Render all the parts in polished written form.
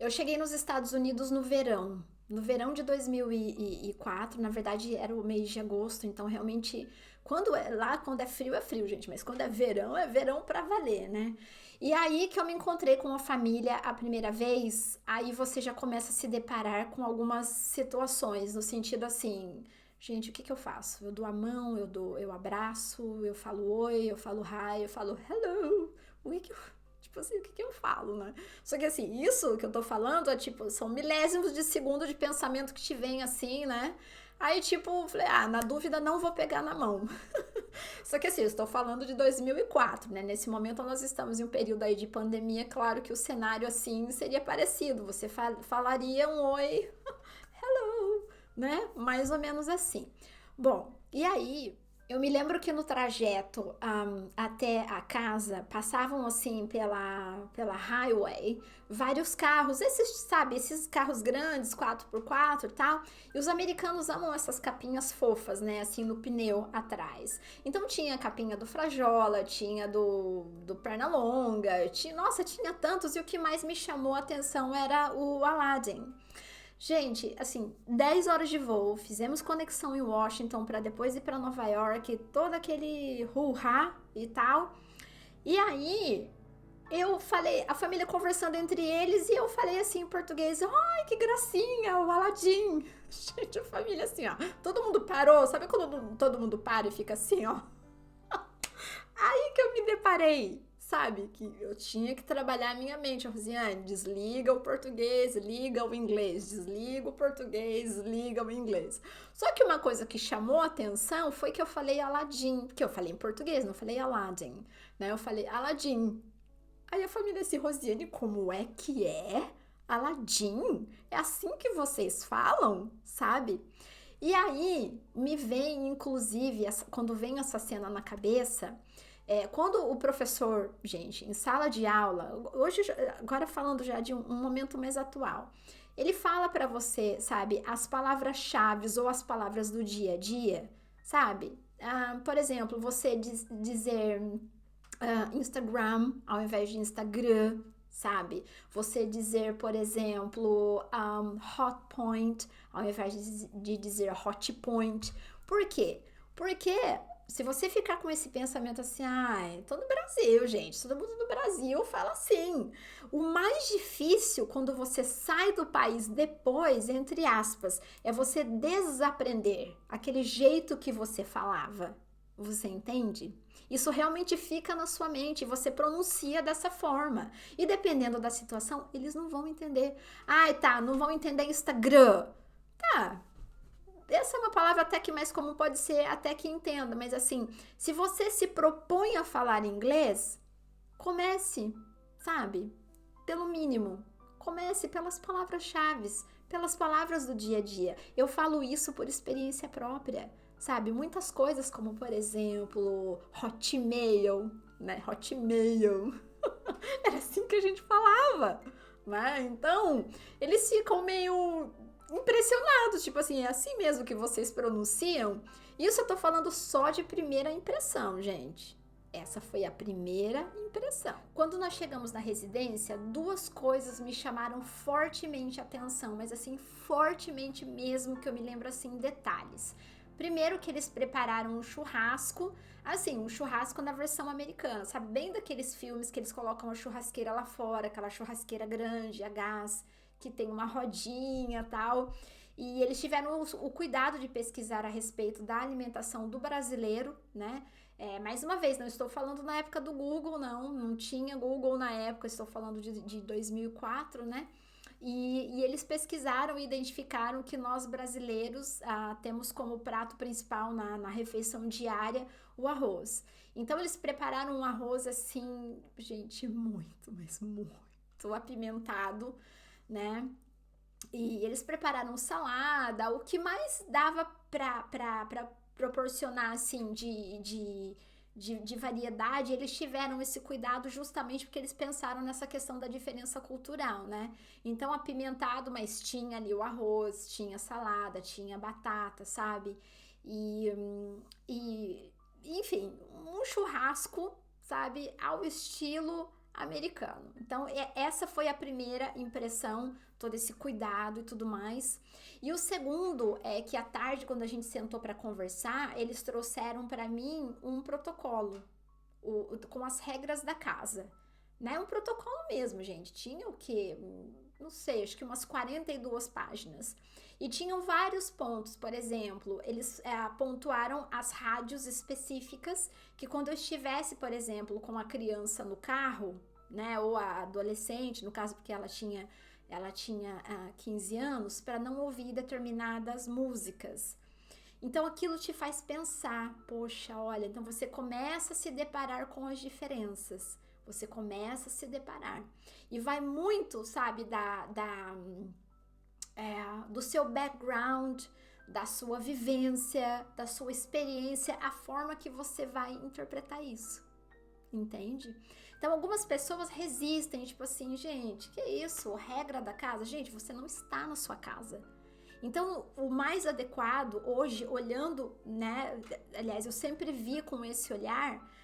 Eu cheguei nos Estados Unidos no verão. No verão de 2004, na verdade era o mês de agosto, então realmente quando é frio, gente, mas quando é verão pra valer, né? E aí que eu me encontrei com a família a primeira vez, aí você já começa a se deparar com algumas situações, no sentido assim, gente, o que que eu faço? Eu dou a mão, eu abraço, eu falo oi, eu falo hi, eu falo hello. O que que eu, tipo assim, o que que eu falo, né? Só que assim, isso que eu tô falando é tipo, são milésimos de segundo de pensamento que te vem assim, né? Aí, tipo, falei, na dúvida não vou pegar na mão. Só que assim, eu estou falando de 2004, né? Nesse momento nós estamos em um período aí de pandemia, claro que o cenário assim seria parecido. Você falaria um oi, hello, né? Mais ou menos assim. Bom, e aí eu me lembro que no trajeto até a casa passavam assim pela highway vários carros, esses, sabe, esses carros grandes, 4x4 e tal. E os americanos amam essas capinhas fofas, né, assim no pneu atrás. Então tinha a capinha do Frajola, tinha do Pernalonga, nossa, tinha tantos. E o que mais me chamou a atenção era o Aladdin. Gente, assim, 10 horas de voo, fizemos conexão em Washington para depois ir para Nova York, todo aquele hu-ha e tal. E aí, eu falei, a família conversando entre eles e eu falei assim em português: ai, que gracinha, o Aladim. Gente, a família assim, ó, todo mundo parou, sabe quando todo mundo para e fica assim, ó? Aí que eu me deparei, sabe? Que eu tinha que trabalhar a minha mente. Rosiane, desliga o português, liga o inglês. Desliga o português, liga o inglês. Só que uma coisa que chamou a atenção foi que eu falei Aladim. Porque eu falei em português, não falei Aladdin. Né? Eu falei Aladim. Aí a família assim, Rosiane, como é que é? Aladim? É assim que vocês falam? Sabe? E aí me vem, inclusive, quando vem essa cena na cabeça, quando o professor, gente, em sala de aula, hoje, agora falando já de um momento mais atual, ele fala para você, sabe, as palavras-chave ou as palavras do dia a dia, sabe? Por exemplo, você dizer Instagram ao invés de Instagram, sabe? Você dizer, por exemplo, hot point ao invés de dizer hot point. Por quê? Porque se você ficar com esse pensamento assim, tô no Brasil, gente, todo mundo no Brasil fala assim. O mais difícil quando você sai do país depois, entre aspas, é você desaprender aquele jeito que você falava. Você entende? Isso realmente fica na sua mente, você pronuncia dessa forma. E dependendo da situação, eles não vão entender. Tá, não vão entender Instagram. Tá, essa é uma palavra até que mais comum, pode ser até que entenda, mas assim, se você se propõe a falar inglês, comece, sabe? Pelo mínimo. Comece pelas palavras-chave, pelas palavras do dia a dia. Eu falo isso por experiência própria, sabe? Muitas coisas, como por exemplo, Hotmail, né? Hotmail. Era assim que a gente falava, né? Então, eles ficam meio impressionados, tipo assim, é assim mesmo que vocês pronunciam? Isso eu tô falando só de primeira impressão, gente. Essa foi a primeira impressão. Quando nós chegamos na residência, duas coisas me chamaram fortemente a atenção, mas assim, fortemente mesmo, que eu me lembro assim em detalhes. Primeiro que eles prepararam um churrasco, assim, um churrasco na versão americana, sabe? Bem daqueles filmes que eles colocam a churrasqueira lá fora, aquela churrasqueira grande, a gás, que tem uma rodinha e tal. E eles tiveram o cuidado de pesquisar a respeito da alimentação do brasileiro, né? Mais uma vez, não estou falando na época do Google, não tinha Google na época, estou falando de 2004, né? E eles pesquisaram e identificaram que nós brasileiros temos como prato principal na refeição diária o arroz. Então eles prepararam um arroz assim, gente, muito, mas muito apimentado, né? E eles prepararam salada, o que mais dava para proporcionar assim de variedade, eles tiveram esse cuidado justamente porque eles pensaram nessa questão da diferença cultural, né? Então, apimentado, mas tinha ali o arroz, tinha salada, tinha batata, sabe? E, e enfim, um churrasco, sabe? Ao estilo americano. Então, essa foi a primeira impressão, todo esse cuidado e tudo mais. E o segundo é que à tarde, quando a gente sentou para conversar, eles trouxeram para mim um protocolo com as regras da casa, né? Um protocolo mesmo, gente. Tinha o quê? Não sei, acho que umas 42 páginas. E tinham vários pontos, por exemplo, eles pontuaram as rádios específicas que quando eu estivesse, por exemplo, com a criança no carro, né, ou a adolescente, no caso porque ela tinha 15 anos, para não ouvir determinadas músicas. Então aquilo te faz pensar, poxa, olha, então você começa a se deparar com as diferenças, você começa a se deparar. E vai muito, sabe, do seu background, da sua vivência, da sua experiência, a forma que você vai interpretar isso, entende? Então algumas pessoas resistem, tipo assim, gente, que isso? Regra da casa? Gente, você não está na sua casa. Então o mais adequado hoje, olhando, né, aliás, eu sempre vi com esse olhar,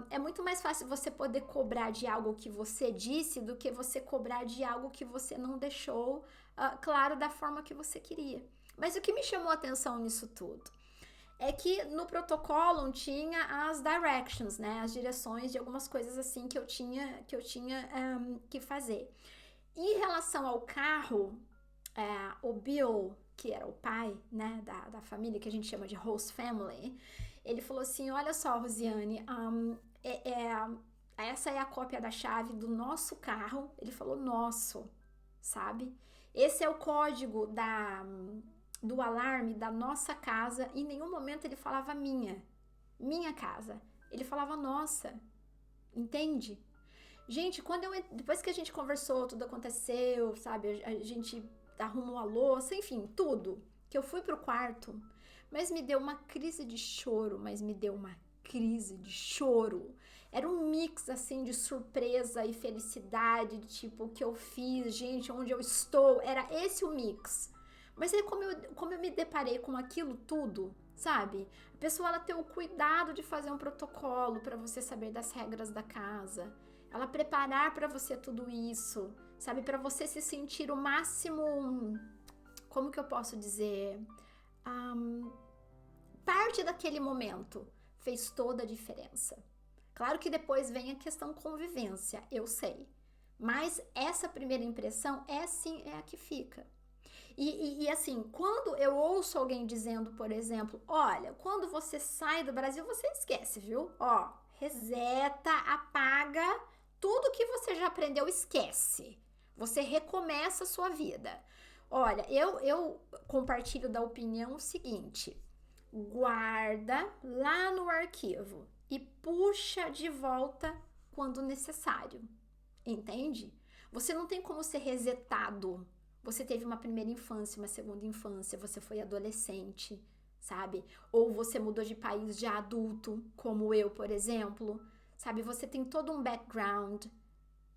é muito mais fácil você poder cobrar de algo que você disse do que você cobrar de algo que você não deixou claro da forma que você queria. Mas o que me chamou a atenção nisso tudo é que no protocolo tinha as directions, né, as direções de algumas coisas assim que eu tinha que fazer. Em relação ao carro, o Bill, que era o pai, né, da família que a gente chama de host family, ele falou assim, olha só, Rosiane, essa é a cópia da chave do nosso carro. Ele falou nosso, sabe? Esse é o código do alarme da nossa casa. Em nenhum momento ele falava minha casa. Ele falava nossa, entende? Gente, depois que a gente conversou, tudo aconteceu, sabe? A gente arrumou a louça, enfim, tudo. Que eu fui pro quarto, mas me deu uma crise de choro, Era um mix, assim, de surpresa e felicidade, de tipo, o que eu fiz, gente, onde eu estou, era esse o mix. Mas aí, como eu me deparei com aquilo tudo, sabe? A pessoa, ela tem o cuidado de fazer um protocolo para você saber das regras da casa, ela preparar para você tudo isso, sabe? Para você se sentir o máximo, como que eu posso dizer? Parte daquele momento fez toda a diferença. Claro que depois vem a questão convivência, eu sei. Mas essa primeira impressão é a que fica. E assim, quando eu ouço alguém dizendo, por exemplo, olha, quando você sai do Brasil, você esquece, viu? Ó, reseta, apaga, tudo que você já aprendeu, esquece. Você recomeça a sua vida. Olha, eu compartilho da opinião seguinte: guarda lá no arquivo e puxa de volta quando necessário, entende? Você não tem como ser resetado. Você teve uma primeira infância, uma segunda infância, você foi adolescente, sabe? Ou você mudou de país já adulto, como eu, por exemplo, sabe? Você tem todo um background.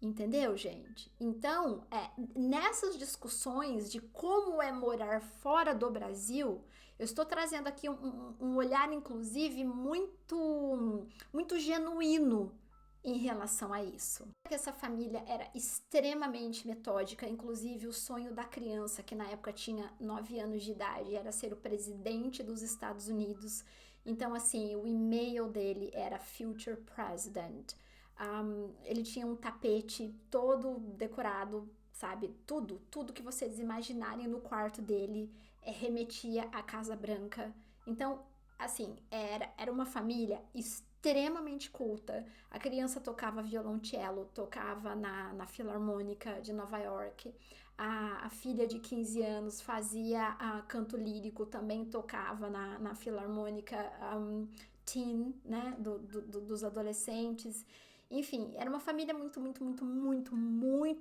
Entendeu, gente? Então, nessas discussões de como é morar fora do Brasil, eu estou trazendo aqui um olhar, inclusive, muito genuíno em relação a isso. Essa família era extremamente metódica, inclusive o sonho da criança, que na época tinha 9 anos de idade, era ser o presidente dos Estados Unidos. Então, assim, o e-mail dele era Future President. Ele tinha um tapete todo decorado, sabe? Tudo que vocês imaginarem no quarto dele remetia à Casa Branca. Então, assim, era uma família extremamente culta. A criança tocava violoncelo, tocava na Filarmônica de Nova York. A filha de 15 anos fazia canto lírico, também tocava na Filarmônica teen, né? Dos adolescentes. Enfim, era uma família muito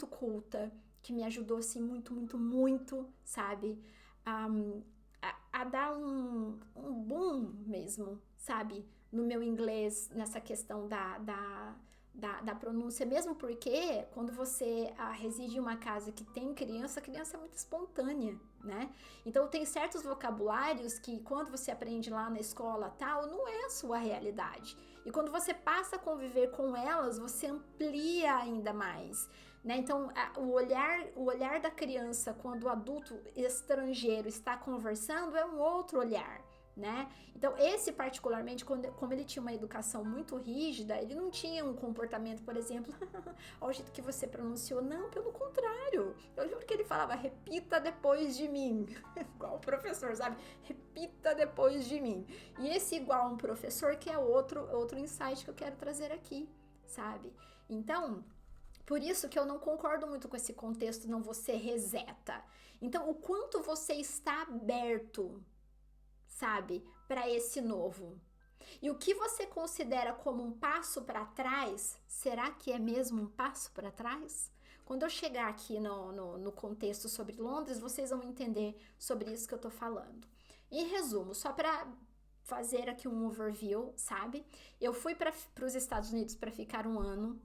culta, que me ajudou, assim, muito, sabe? A dar um boom mesmo, sabe? No meu inglês, nessa questão da pronúncia, mesmo porque quando você reside em uma casa que tem criança, a criança é muito espontânea, né? Então tem certos vocabulários que quando você aprende lá na escola tal, não é a sua realidade. E quando você passa a conviver com elas, você amplia ainda mais, né? Então o olhar da criança quando o adulto estrangeiro está conversando é um outro olhar, né? Então, esse particularmente, como ele tinha uma educação muito rígida, ele não tinha um comportamento, por exemplo, ao jeito que você pronunciou, não, pelo contrário. Eu lembro que ele falava, repita depois de mim, igual o professor, sabe? Repita depois de mim. E esse igual um professor que é outro insight que eu quero trazer aqui, sabe? Então, por isso que eu não concordo muito com esse contexto, não, você reseta. Então, o quanto você está aberto, sabe, para esse novo. E o que você considera como um passo para trás, será que é mesmo um passo para trás? Quando eu chegar aqui no contexto sobre Londres, vocês vão entender sobre isso que eu tô falando. Em resumo, só para fazer aqui um overview, sabe? Eu fui para os Estados Unidos para ficar um ano.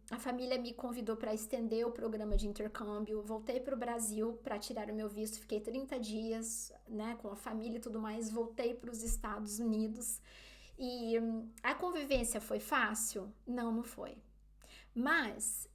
A família me convidou para estender o programa de intercâmbio. Voltei para o Brasil para tirar o meu visto. Fiquei 30 dias, né, com a família e tudo mais. Voltei para os Estados Unidos. E a convivência foi fácil? Não, não foi. Mas,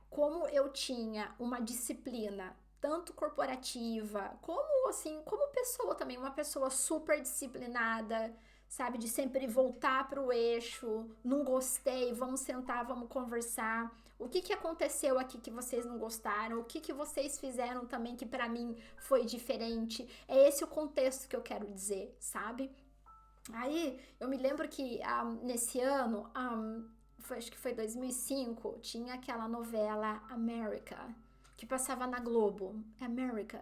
como eu tinha uma disciplina tanto corporativa, como assim, como pessoa também, uma pessoa super disciplinada, sabe, de sempre voltar para o eixo, não gostei, vamos sentar, vamos conversar. O que aconteceu aqui que vocês não gostaram? O que vocês fizeram também que para mim foi diferente? É esse o contexto que eu quero dizer, sabe? Aí, eu me lembro que nesse ano, acho que foi 2005, tinha aquela novela America, que passava na Globo. America.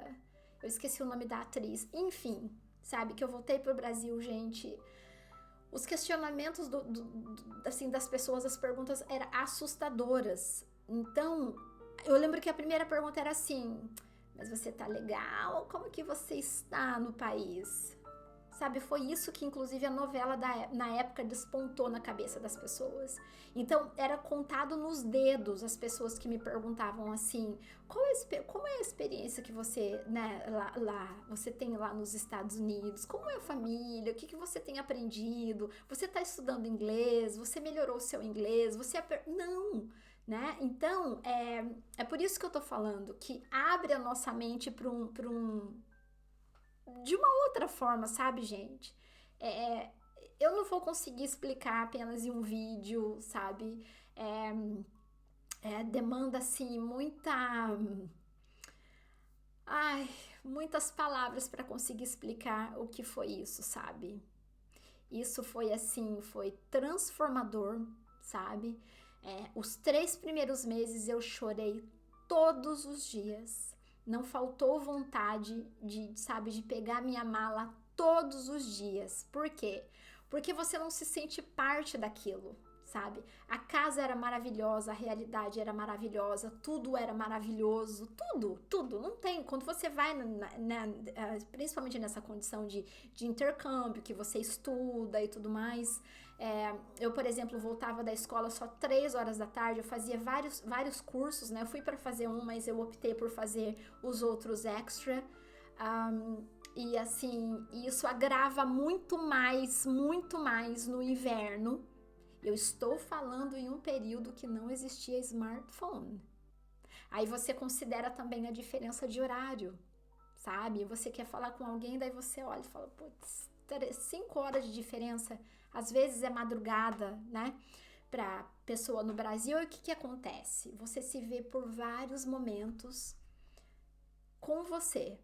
Eu esqueci o nome da atriz. Enfim, sabe, que eu voltei pro Brasil, gente. Os questionamentos assim, das pessoas, as perguntas eram assustadoras. Então, eu lembro que a primeira pergunta era assim, mas você tá legal? Como que você está no país? Sabe, foi isso que inclusive a novela na época despontou na cabeça das pessoas. Então, era contado nos dedos as pessoas que me perguntavam assim, como é a experiência que você, né, você tem lá nos Estados Unidos? Como é a família? O que você tem aprendido? Você está estudando inglês? Você melhorou o seu inglês? Não! Né? Então, é por isso que eu tô falando, que abre a nossa mente para de uma outra forma, sabe, gente? Eu não vou conseguir explicar apenas em um vídeo, sabe? Demanda, assim, muitas palavras para conseguir explicar o que foi isso, sabe? Isso foi, assim, foi transformador, sabe? Os 3 primeiros meses eu chorei todos os dias. Não faltou vontade de pegar minha mala todos os dias. Por quê? Porque você não se sente parte daquilo, sabe? A casa era maravilhosa, a realidade era maravilhosa, tudo era maravilhoso, tudo. Não tem. Quando você vai, principalmente nessa condição de intercâmbio, que você estuda e tudo mais. Eu, por exemplo, voltava da escola só 3 horas da tarde, eu fazia vários cursos, né? Eu fui para fazer um, mas eu optei por fazer os outros extra. E assim, isso agrava muito mais no inverno. Eu estou falando em um período que não existia smartphone. Aí você considera também a diferença de horário, sabe? Você quer falar com alguém, daí você olha e fala, putz, 5 horas de diferença, às vezes é madrugada, né? Pra pessoa no Brasil, e o que acontece? Você se vê por vários momentos com você,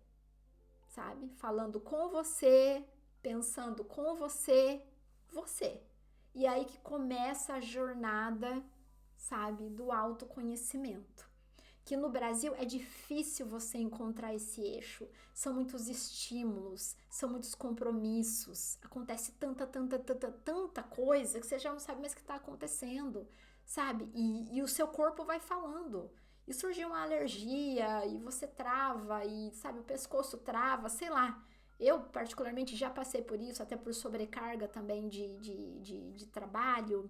sabe? Falando com você, pensando com você. E aí que começa a jornada, sabe, do autoconhecimento. Que no Brasil é difícil você encontrar esse eixo. São muitos estímulos, são muitos compromissos. Acontece tanta coisa que você já não sabe mais o que está acontecendo, sabe? E o seu corpo vai falando. E surge uma alergia, e você trava, e sabe, o pescoço trava, sei lá. Eu, particularmente, já passei por isso, até por sobrecarga também de trabalho.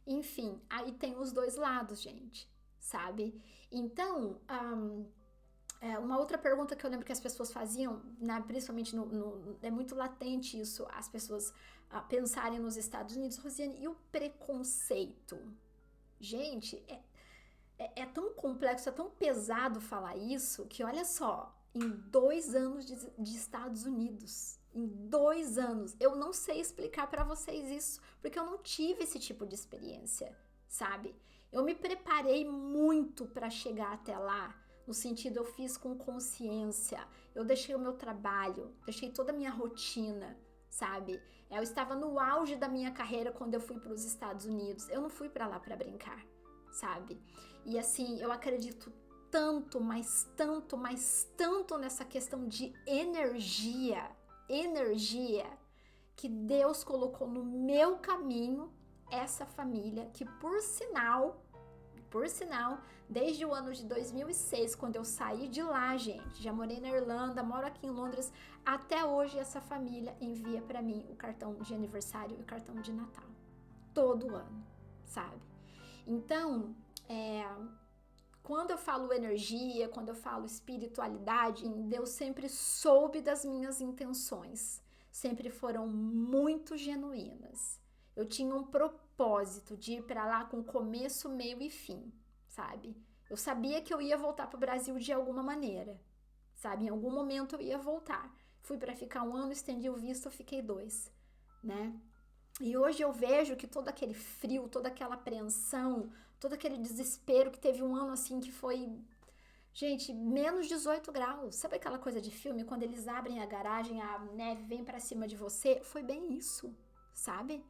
Enfim, aí tem os dois lados, gente, sabe? Então, uma outra pergunta que eu lembro que as pessoas faziam, né, principalmente é muito latente isso, as pessoas pensarem nos Estados Unidos, Rosiane, e o preconceito? Gente, é tão complexo, é tão pesado falar isso, que olha só, em 2 anos de Estados Unidos, em 2 anos, eu não sei explicar para vocês isso, porque eu não tive esse tipo de experiência, sabe? Eu me preparei muito para chegar até lá, no sentido, eu fiz com consciência, eu deixei o meu trabalho, deixei toda a minha rotina, sabe? Eu estava no auge da minha carreira quando eu fui para os Estados Unidos, eu não fui para lá para brincar, sabe? E assim, eu acredito tanto, mas tanto, mas tanto nessa questão de energia, que Deus colocou no meu caminho essa família, que por sinal, desde o ano de 2006, quando eu saí de lá, gente, já morei na Irlanda, moro aqui em Londres, até hoje essa família envia para mim o cartão de aniversário e o cartão de Natal, todo ano, sabe? Então, quando eu falo energia, quando eu falo espiritualidade, Deus sempre soube das minhas intenções, sempre foram muito genuínas. Eu tinha um propósito de ir para lá com começo, meio e fim, sabe? Eu sabia que eu ia voltar para o Brasil de alguma maneira, sabe? Em algum momento eu ia voltar. Fui para ficar 1 ano, estendi o visto, eu fiquei 2, né? E hoje eu vejo que todo aquele frio, toda aquela apreensão, todo aquele desespero que teve 1 ano assim que foi, gente, menos 18 graus. Sabe aquela coisa de filme, quando eles abrem a garagem, a neve vem pra cima de você? Foi bem isso, sabe?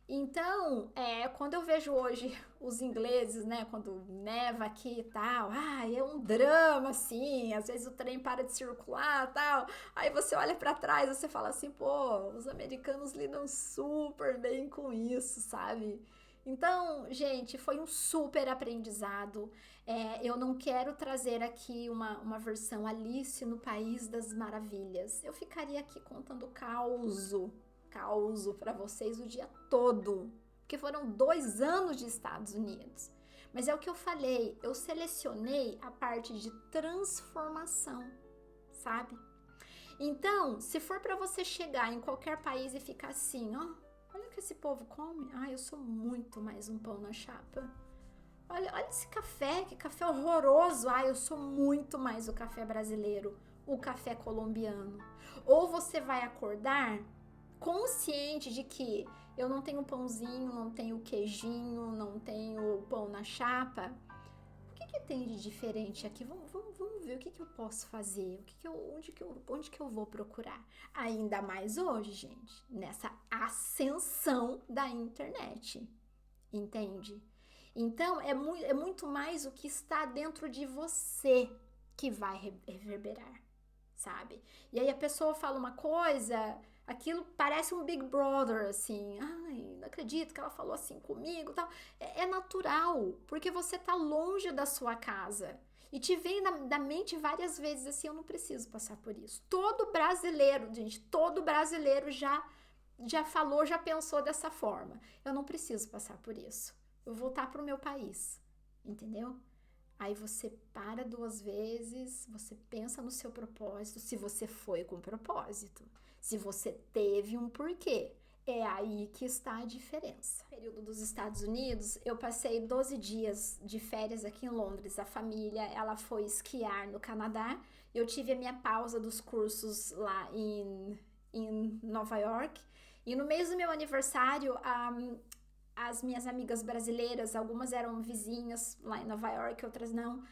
Então, quando eu vejo hoje os ingleses, né, quando neva aqui e tal, é um drama, assim, às vezes o trem para de circular e tal, aí você olha para trás e você fala assim, pô, os americanos lidam super bem com isso, sabe? Então, gente, foi um super aprendizado. Eu não quero trazer aqui uma versão Alice no País das Maravilhas. Eu ficaria aqui contando caos para vocês o dia todo, porque foram 2 anos de Estados Unidos. Mas é o que eu falei, eu selecionei a parte de transformação, sabe? Então, se for para você chegar em qualquer país e ficar assim, ó, olha o que esse povo come, eu sou muito mais um pão na chapa. Olha esse café, que café horroroso, eu sou muito mais o café brasileiro, o café colombiano. Ou você vai acordar consciente de que eu não tenho pãozinho, não tenho queijinho, não tenho pão na chapa. O que tem de diferente aqui? Vamos ver o que eu posso fazer, onde que eu vou procurar. Ainda mais hoje, gente, nessa ascensão da internet, entende? Então, é muito mais o que está dentro de você que vai reverberar, sabe? E aí a pessoa fala uma coisa, aquilo parece um Big Brother, assim. Não acredito que ela falou assim comigo, tal. É natural, porque você tá longe da sua casa. E te vem na mente várias vezes assim, eu não preciso passar por isso. Todo brasileiro, gente, todo brasileiro já falou, já pensou dessa forma. Eu não preciso passar por isso. Eu vou voltar pro meu país, entendeu? Aí você para 2 vezes, você pensa no seu propósito, se você foi com propósito, se você teve um porquê. É aí que está a diferença. No período dos Estados Unidos, eu passei 12 dias de férias aqui em Londres. A família, ela foi esquiar no Canadá. Eu tive a minha pausa dos cursos lá em Nova York. E no mês do meu aniversário, as minhas amigas brasileiras, algumas eram vizinhas lá em Nova York, outras não.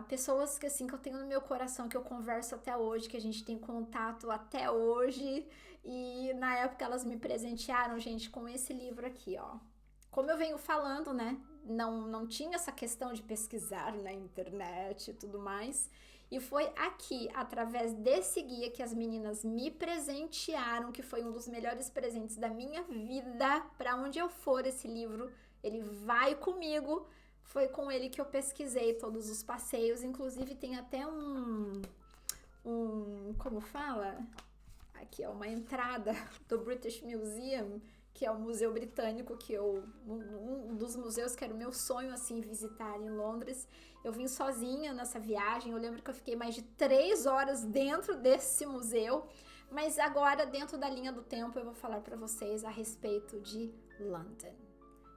Pessoas que assim que eu tenho no meu coração, que eu converso até hoje, que a gente tem contato até hoje. E na época elas me presentearam, gente, com esse livro aqui, ó. Como eu venho falando, né? Não tinha essa questão de pesquisar na internet e tudo mais. E foi aqui, através desse guia, que as meninas me presentearam, que foi um dos melhores presentes da minha vida. Para onde eu for, esse livro, ele vai comigo. Foi com ele que eu pesquisei todos os passeios. Inclusive, tem até como fala? Aqui, ó, uma entrada do British Museum, que é o Museu Britânico, um dos museus que era o meu sonho, assim, visitar em Londres. Eu vim sozinha nessa viagem, eu lembro que eu fiquei mais de 3 horas dentro desse museu, mas agora, dentro da linha do tempo, eu vou falar para vocês a respeito de London.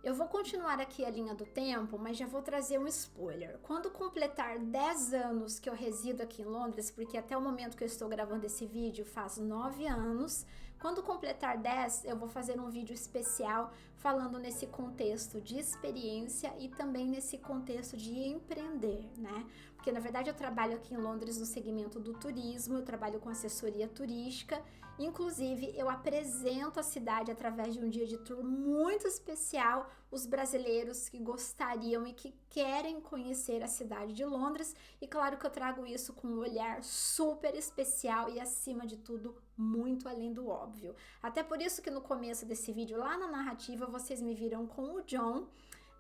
Eu vou continuar aqui a linha do tempo, mas já vou trazer um spoiler. Quando completar 10 anos que eu resido aqui em Londres, porque até o momento que eu estou gravando esse vídeo faz 9 anos, quando completar 10, eu vou fazer um vídeo especial falando nesse contexto de experiência e também nesse contexto de empreender, né? Porque na verdade eu trabalho aqui em Londres no segmento do turismo, eu trabalho com assessoria turística, inclusive eu apresento a cidade através de um dia de tour muito especial, os brasileiros que gostariam e que querem conhecer a cidade de Londres, e claro que eu trago isso com um olhar super especial e acima de tudo muito além do óbvio. Até por isso que no começo desse vídeo, lá na narrativa, vocês me viram com o John,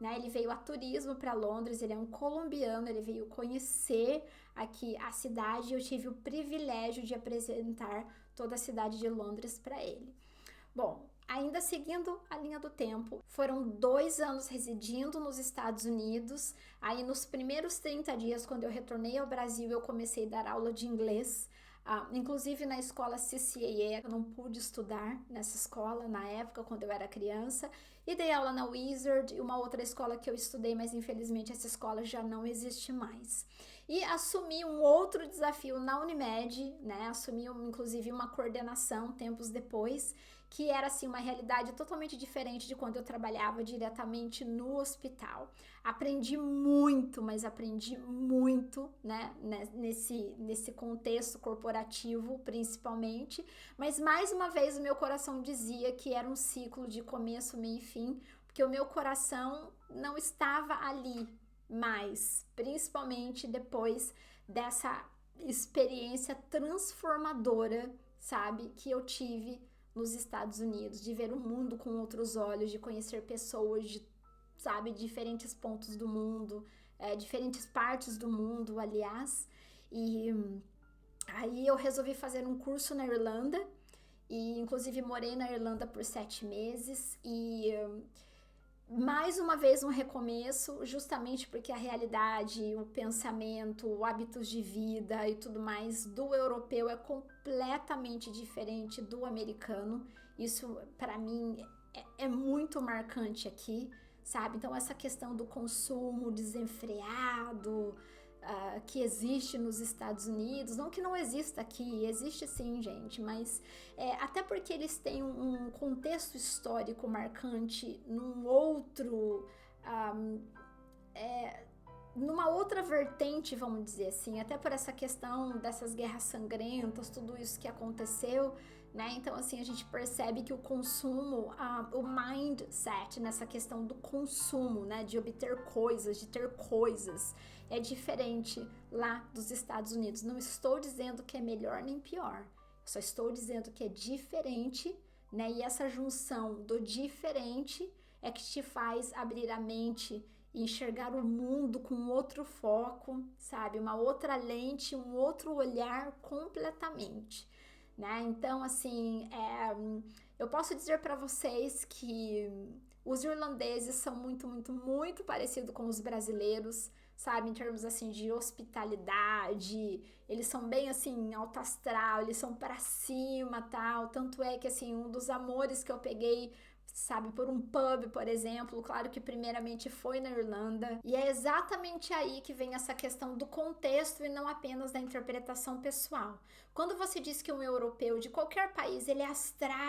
né? Ele veio a turismo para Londres, ele é um colombiano, ele veio conhecer aqui a cidade e eu tive o privilégio de apresentar toda a cidade de Londres para ele. Bom, ainda seguindo a linha do tempo, foram 2 anos residindo nos Estados Unidos. Aí nos primeiros 30 dias, quando eu retornei ao Brasil, eu comecei a dar aula de inglês. Inclusive na escola CCAA, eu não pude estudar nessa escola na época, quando eu era criança, e dei aula na Wizard, uma outra escola que eu estudei, mas infelizmente essa escola já não existe mais. E assumi um outro desafio na Unimed, né? Assumi inclusive uma coordenação tempos depois, que era assim uma realidade totalmente diferente de quando eu trabalhava diretamente no hospital. Aprendi muito, mas aprendi muito, né, nesse contexto corporativo principalmente, mas mais uma vez o meu coração dizia que era um ciclo de começo, meio e fim, porque o meu coração não estava ali mais, principalmente depois dessa experiência transformadora, sabe, que eu tive nos Estados Unidos, de ver o mundo com outros olhos, de conhecer pessoas de, sabe, diferentes pontos do mundo, diferentes partes do mundo, aliás. E aí eu resolvi fazer um curso na Irlanda e inclusive morei na Irlanda por 7 meses e mais uma vez um recomeço, justamente porque a realidade, o pensamento, o hábitos de vida e tudo mais do europeu é completamente diferente do americano. Isso para mim é muito marcante aqui, sabe? Então essa questão do consumo desenfreado, que existe nos Estados Unidos, não que não exista aqui, existe sim, gente, mas até porque eles têm um contexto histórico marcante num outro, numa outra vertente, vamos dizer assim, até por essa questão dessas guerras sangrentas, tudo isso que aconteceu, né? Então, assim, a gente percebe que o consumo, o mindset nessa questão do consumo, né? De obter coisas, de ter coisas, é diferente lá dos Estados Unidos. Não estou dizendo que é melhor nem pior, só estou dizendo que é diferente, né? E essa junção do diferente é que te faz abrir a mente e enxergar o mundo com outro foco, sabe? Uma outra lente, um outro olhar completamente, né? Então, assim, eu posso dizer para vocês que os irlandeses são muito, muito, muito parecidos com os brasileiros, sabe? Em termos, assim, de hospitalidade, eles são bem, assim, alto astral, eles são para cima, tal. Tanto é que, assim, um dos amores que eu peguei, sabe, por um pub, por exemplo, claro que primeiramente foi na Irlanda, e é exatamente aí que vem essa questão do contexto e não apenas da interpretação pessoal. Quando você diz que um europeu de qualquer país, ele é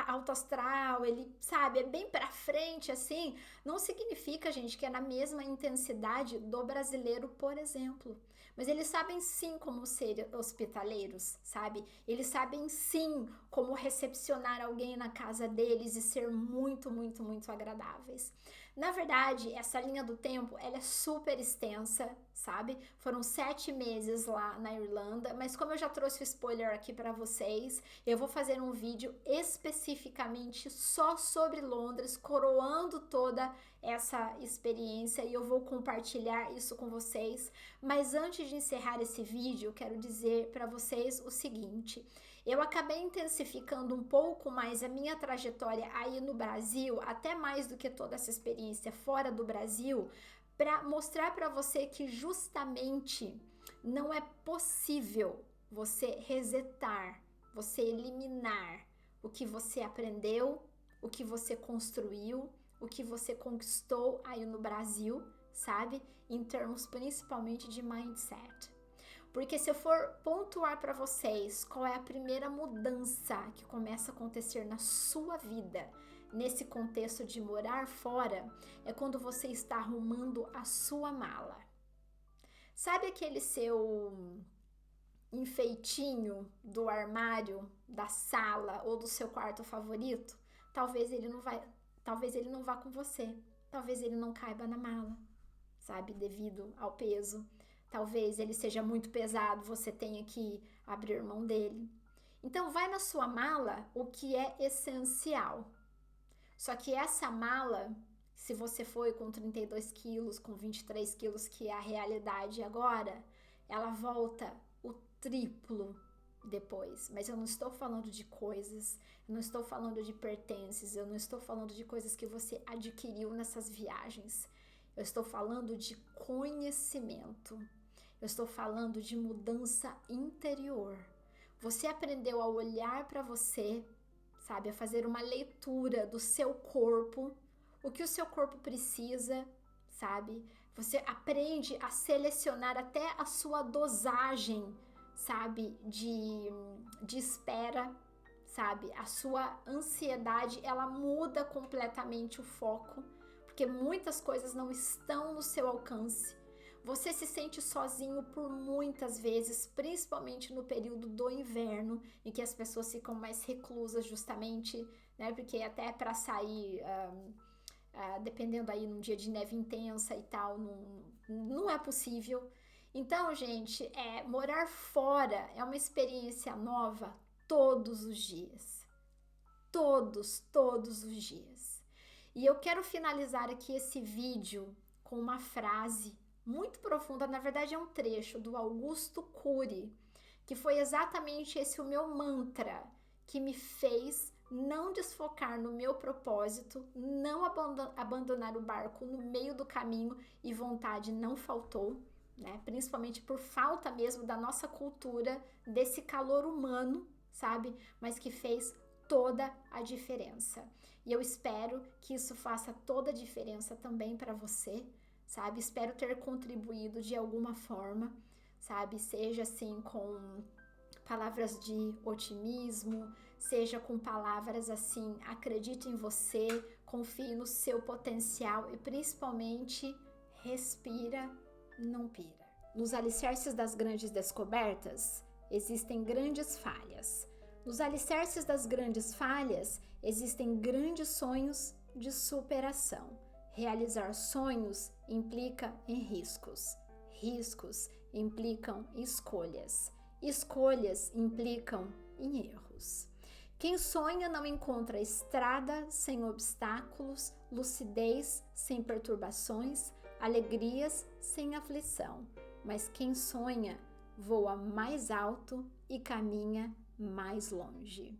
alto astral, ele, sabe, é bem pra frente, assim, não significa, gente, que é na mesma intensidade do brasileiro, por exemplo. Mas eles sabem sim como ser hospitaleiros, sabe? Eles sabem sim como recepcionar alguém na casa deles e ser muito, muito, muito agradáveis. Na verdade, essa linha do tempo, ela é super extensa, sabe? Foram 7 meses lá na Irlanda, mas como eu já trouxe o spoiler aqui para vocês, eu vou fazer um vídeo especificamente só sobre Londres, coroando toda essa experiência e eu vou compartilhar isso com vocês. Mas antes de encerrar esse vídeo, eu quero dizer para vocês o seguinte: Eu acabei intensificando um pouco mais a minha trajetória aí no Brasil, até mais do que toda essa experiência fora do Brasil, para mostrar para você que justamente não é possível você resetar, você eliminar o que você aprendeu, o que você construiu, o que você conquistou aí no Brasil, sabe? Em termos principalmente de mindset. Porque se eu for pontuar para vocês qual é a primeira mudança que começa a acontecer na sua vida, nesse contexto de morar fora, é quando você está arrumando a sua mala. Sabe aquele seu enfeitinho do armário, da sala ou do seu quarto favorito? Talvez ele não vá com você. Talvez ele não caiba na mala, sabe, devido ao peso. Talvez ele seja muito pesado, você tenha que abrir mão dele. Então, vai na sua mala o que é essencial. Só que essa mala, se você foi com 32 quilos, com 23 quilos, que é a realidade agora, ela volta o triplo depois. Mas eu não estou falando de coisas, eu não estou falando de pertences, eu não estou falando de coisas que você adquiriu nessas viagens. Eu estou falando de conhecimento. Eu estou falando de mudança interior. Você aprendeu a olhar para você, sabe, a fazer uma leitura do seu corpo, o que o seu corpo precisa, sabe? Você aprende a selecionar até a sua dosagem, sabe, de espera, sabe? A sua ansiedade, ela muda completamente o foco, porque muitas coisas não estão no seu alcance. Você se sente sozinho por muitas vezes, principalmente no período do inverno, em que as pessoas ficam mais reclusas justamente, né? Porque até para sair, dependendo aí num dia de neve intensa e tal, não é possível. Então, gente, morar fora é uma experiência nova todos os dias. Todos os dias. E eu quero finalizar aqui esse vídeo com uma frase muito profunda, na verdade é um trecho do Augusto Cury, que foi exatamente esse o meu mantra, que me fez não desfocar no meu propósito, não abandonar o barco no meio do caminho, e vontade não faltou, né? Principalmente por falta mesmo da nossa cultura, desse calor humano, sabe? Mas que fez toda a diferença. E eu espero que isso faça toda a diferença também para você, sabe? Espero ter contribuído de alguma forma, sabe? Seja assim com palavras de otimismo, seja com palavras assim, acredite em você, confie no seu potencial e principalmente respira, não pira. Nos alicerces das grandes descobertas existem grandes falhas. Nos alicerces das grandes falhas existem grandes sonhos de superação. Realizar sonhos implica em riscos. Riscos implicam em escolhas. Escolhas implicam em erros. Quem sonha não encontra estrada sem obstáculos, lucidez sem perturbações, alegrias sem aflição. Mas quem sonha voa mais alto e caminha mais longe.